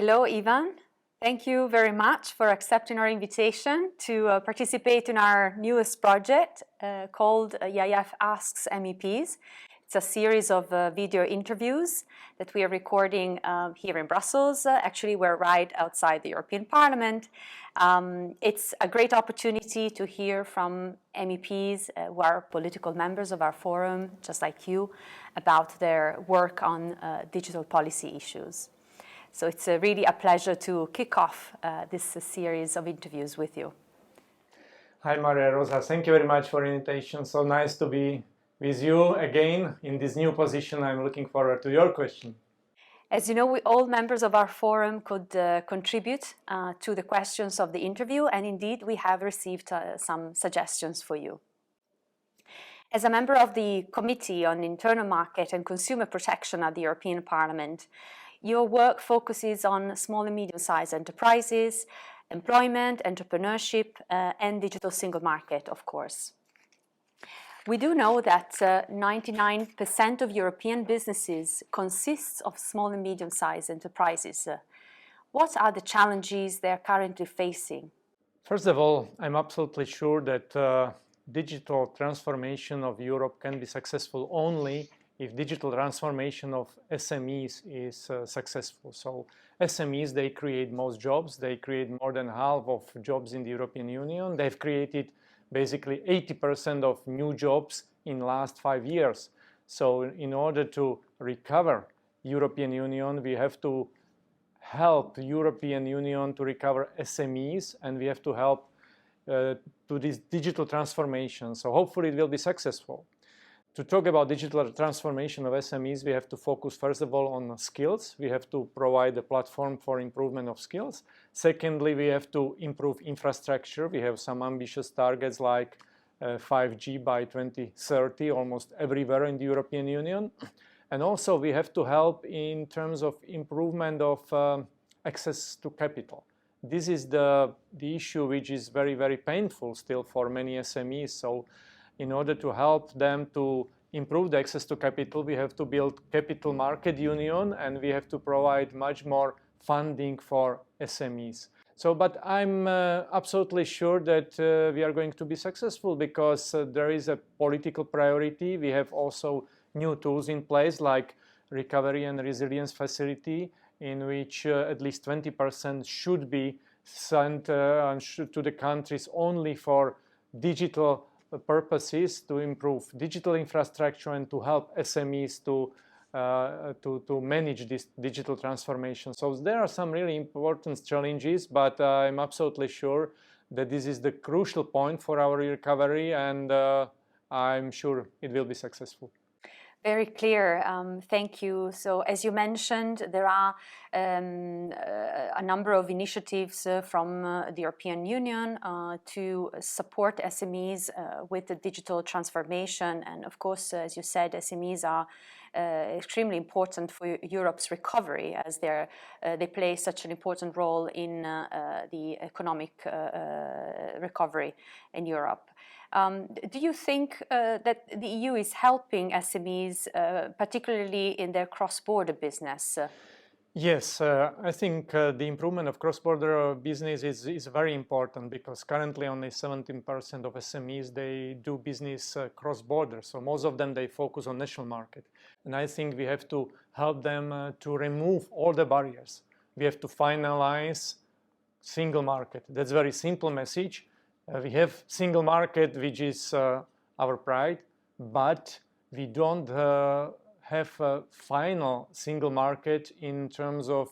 Hello, Ivan. Thank you very much for accepting our invitation to participate in our newest project called EIF Asks MEPs. It's a series of video interviews that we are recording here in Brussels. Actually, we're right outside the European Parliament. It's a great opportunity to hear from MEPs who are political members of our forum, just like you, about their work on digital policy issues. So it's really a pleasure to kick off this series of interviews with you. Hi, Maria Rosa. Thank you very much for the invitation. So nice to be with you again in this new position. I'm looking forward to your question. As you know, all members of our forum could contribute to the questions of the interview, and indeed we have received some suggestions for you. As a member of the Committee on Internal Market and Consumer Protection at the European Parliament, your work focuses on small and medium-sized enterprises, employment, entrepreneurship, and digital single market, of course. We do know that 99% of European businesses consists of small and medium-sized enterprises. What are the challenges they are currently facing? First of all, I'm absolutely sure that digital transformation of Europe can be successful only if digital transformation of SMEs is successful. So SMEs, they create most jobs. They create more than half of jobs in the European Union. They've created basically 80% of new jobs in the last 5 years. So in order to recover European Union, we have to help the European Union to recover SMEs, and we have to help to this digital transformation. So hopefully it will be successful. To talk about digital transformation of SMEs, we have to focus first of all on skills. We have to provide a platform for improvement of skills. Secondly, we have to improve infrastructure. We have some ambitious targets like 5G by 2030, almost everywhere in the European Union. And also we have to help in terms of improvement of access to capital. This is the issue which is very, very painful still for many SMEs. So in order to help them to improve the access to capital, we have to build capital market union, and we have to provide much more funding for SMEs. So, but I'm absolutely sure that we are going to be successful because there is a political priority. We have also new tools in place like Recovery and Resilience Facility, in which at least 20% should be sent to the countries only for digital purposes, to improve digital infrastructure and to help SMEs to manage this digital transformation. So there are some really important challenges, but I'm absolutely sure that this is the crucial point for our recovery, and I'm sure it will be successful. Very clear. Thank you. So as you mentioned, there are a number of initiatives from the European Union to support SMEs with the digital transformation. And of course, as you said, SMEs are extremely important for Europe's recovery, as they play such an important role in the economic recovery in Europe. Do you think that the EU is helping SMEs, particularly in their cross-border business? Yes, I think the improvement of cross-border business is very important because currently only 17% of SMEs, they do business cross-border. So most of them, they focus on national market. And I think we have to help them to remove all the barriers. We have to finalize single market. That's a very simple message. We have single market, which is our pride, but we don't have a final single market in terms of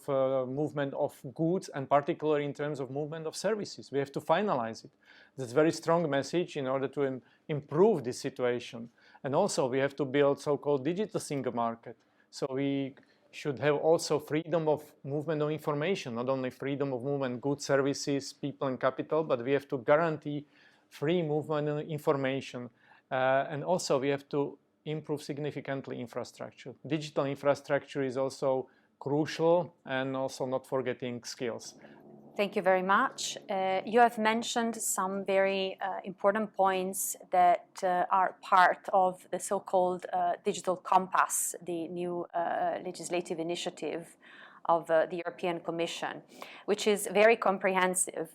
movement of goods, and particularly in terms of movement of services. We have to finalize it. That's a very strong message in order to improve this situation. And also we have to build so-called digital single market. So we should have also freedom of movement of information, not only freedom of movement, goods, services, people and capital, but we have to guarantee free movement of information. And also we have to improve significantly infrastructure. Digital infrastructure is also crucial, and also not forgetting skills. Thank you very much. You have mentioned some very important points that are part of the so-called Digital Compass, the new legislative initiative of the European Commission, which is very comprehensive.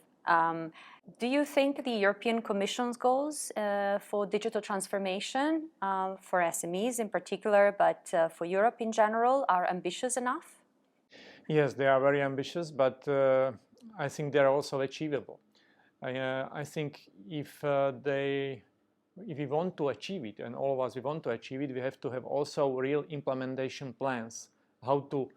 Do you think the European Commission's goals for digital transformation, for SMEs in particular, but for Europe in general, are ambitious enough? Yes, they are very ambitious, but I think they are also achievable. I think if we want to achieve it, and all of us we want to achieve it, we have to have also real implementation plans. How to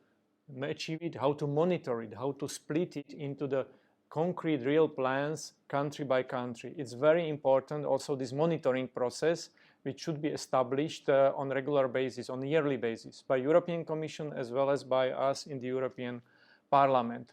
achieve it, how to monitor it, how to split it into the concrete real plans country by country. It's very important also this monitoring process, which should be established on a regular basis, on a yearly basis, by European Commission as well as by us in the European Parliament.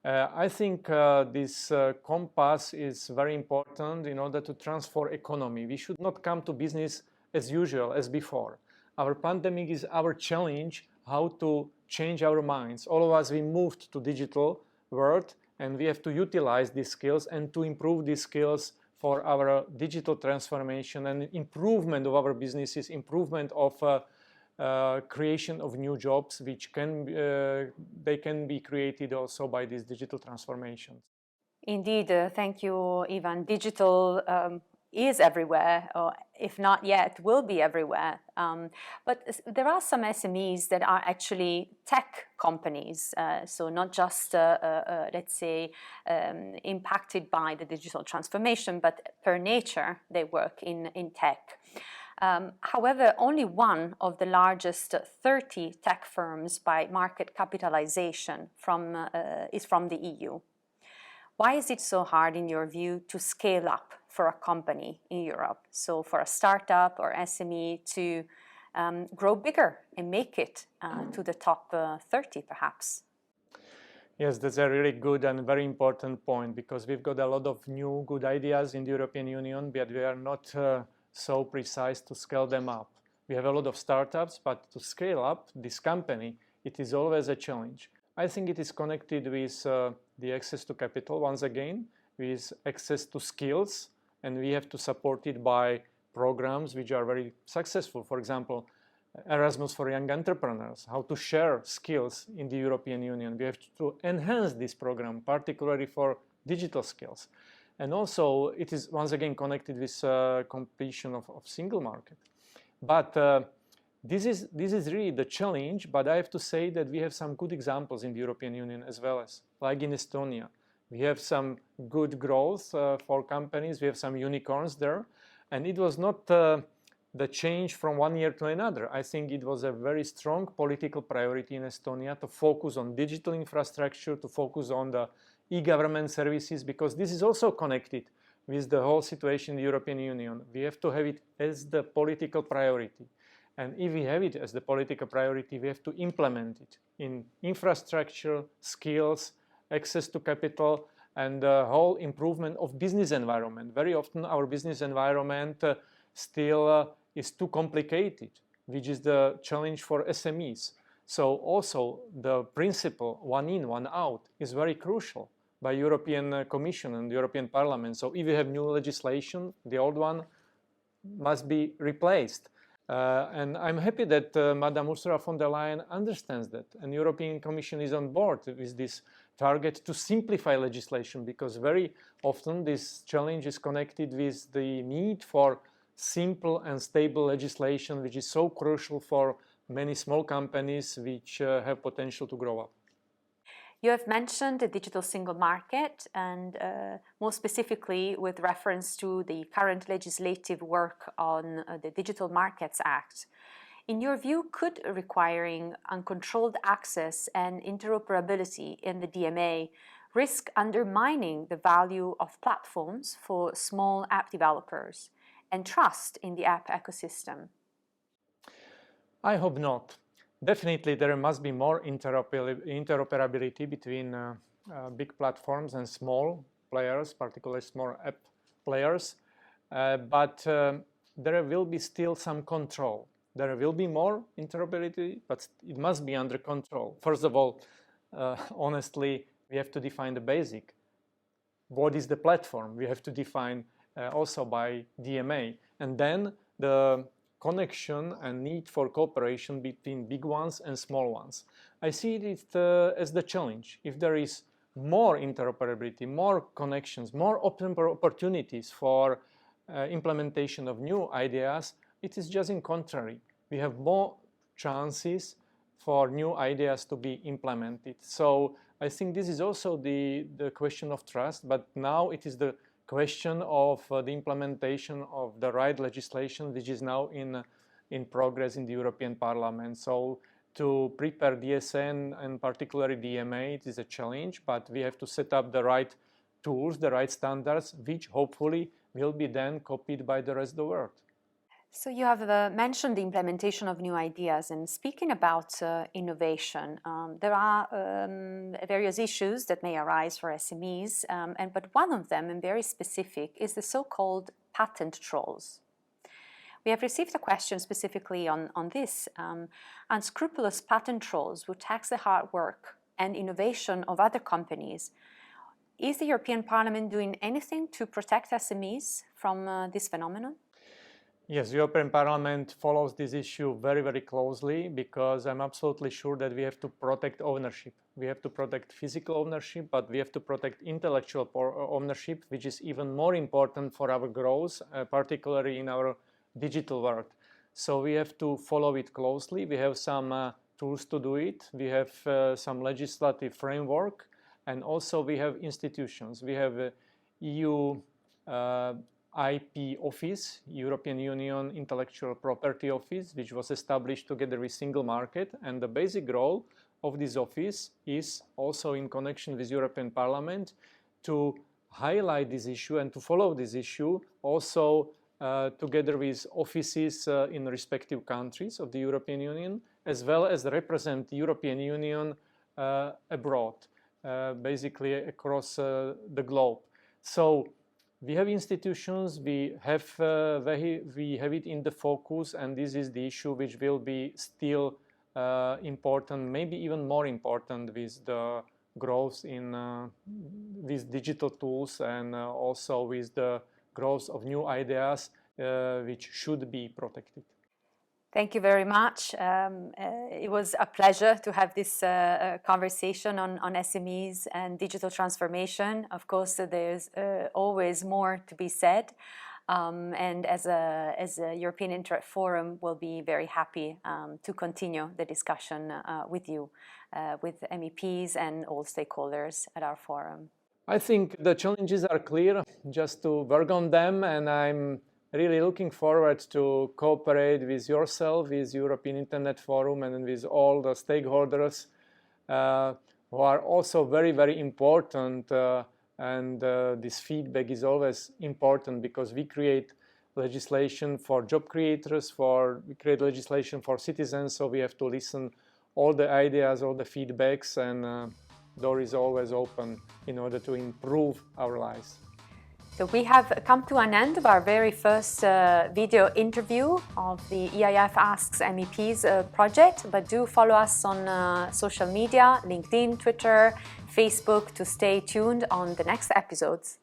I think this compass is very important in order to transform economy. We should not come to business as usual as before. Our pandemic is our challenge how to change our minds. All of us, we moved to digital world, and we have to utilize these skills and to improve these skills for our digital transformation and improvement of our businesses, improvement of creation of new jobs, which they can be created also by these digital transformations. Indeed, thank you, Ivan. Digital is everywhere, or if not yet, will be everywhere. But there are some SMEs that are actually tech companies, so not just, let's say, impacted by the digital transformation, but per nature, they work in tech. However, only one of the largest 30 tech firms by market capitalization is from the EU. Why is it so hard, in your view, to scale up for a company in Europe? So for a startup or SME to grow bigger and make it to the top 30, perhaps? Yes, that's a really good and very important point, because we've got a lot of new good ideas in the European Union, but we are not so precise to scale them up. We have a lot of startups, but to scale up this company, it is always a challenge. I think it is connected with the access to capital, once again, with access to skills, and we have to support it by programs which are very successful. For example, Erasmus for young entrepreneurs, how to share skills in the European Union. We have to enhance this program, particularly for digital skills. And also, it is once again connected with completion of single market. But this is really the challenge, but I have to say that we have some good examples in the European Union as well, as like in Estonia. We have some good growth for companies, we have some unicorns there, and it was not the change from one year to another. I think it was a very strong political priority in Estonia to focus on digital infrastructure, to focus on the e-government services, because this is also connected with the whole situation in the European Union. We have to have it as the political priority. And if we have it as the political priority, we have to implement it in infrastructure, skills, access to capital, and the whole improvement of business environment. Very often our business environment still is too complicated, which is the challenge for SMEs. So also the principle one in, one out is very crucial by European Commission and the European Parliament. So if you have new legislation, the old one must be replaced. And I'm happy that Madam Ursula von der Leyen understands that, and the European Commission is on board with this target to simplify legislation, because very often this challenge is connected with the need for simple and stable legislation, which is so crucial for many small companies which have potential to grow up. You have mentioned the digital single market, and more specifically with reference to the current legislative work on the Digital Markets Act. In your view, could requiring uncontrolled access and interoperability in the DMA risk undermining the value of platforms for small app developers and trust in the app ecosystem? I hope not. Definitely, there must be more interoperability between big platforms and small players, particularly small app players. But there will be still some control. There will be more interoperability, but it must be under control. First of all, honestly, we have to define the basic. What is the platform? We have to define also by DMA. And then the connection and need for cooperation between big ones and small ones. I see it as the challenge. If there is more interoperability, more connections, more open opportunities for implementation of new ideas, it is just in contrary. We have more chances for new ideas to be implemented. So I think this is also the question of trust, but now it is the question of the implementation of the right legislation, which is now in progress in the European Parliament. So to prepare DSN and particularly DMA, it is a challenge, but we have to set up the right tools, the right standards, which hopefully will be then copied by the rest of the world. So you have mentioned the implementation of new ideas, and speaking about innovation, there are various issues that may arise for SMEs, but one of them, and very specific, is the so-called patent trolls. We have received a question specifically on this. Unscrupulous patent trolls who tax the hard work and innovation of other companies. Is the European Parliament doing anything to protect SMEs from this phenomenon? Yes, the European Parliament follows this issue very, very closely, because I'm absolutely sure that we have to protect ownership. We have to protect physical ownership, but we have to protect intellectual ownership, which is even more important for our growth, particularly in our digital world. So we have to follow it closely. We have some tools to do it. We have some legislative framework, and also we have institutions. We have EU IP Office, European Union Intellectual Property Office, which was established together with Single Market, and the basic role of this office is also in connection with European Parliament to highlight this issue and to follow this issue also together with offices in respective countries of the European Union, as well as represent the European Union abroad, basically across the globe. So we have institutions, we have it in the focus, and this is the issue which will be still important, maybe even more important with the growth in with digital tools and also with the growth of new ideas which should be protected. Thank you very much. It was a pleasure to have this conversation on SMEs and digital transformation. Of course, there's always more to be said. And as a European Internet Forum, we'll be very happy to continue the discussion with you, with MEPs and all stakeholders at our forum. I think the challenges are clear, just to work on them, and I'm really looking forward to cooperate with yourself, with European Internet Forum, and with all the stakeholders who are also very, very important. And this feedback is always important, because we create legislation for job creators, we create legislation for citizens, so we have to listen all the ideas, all the feedbacks, and door is always open in order to improve our lives. So we have come to an end of our very first video interview of the EIF Asks MEPs project, but do follow us on social media, LinkedIn, Twitter, Facebook, to stay tuned on the next episodes.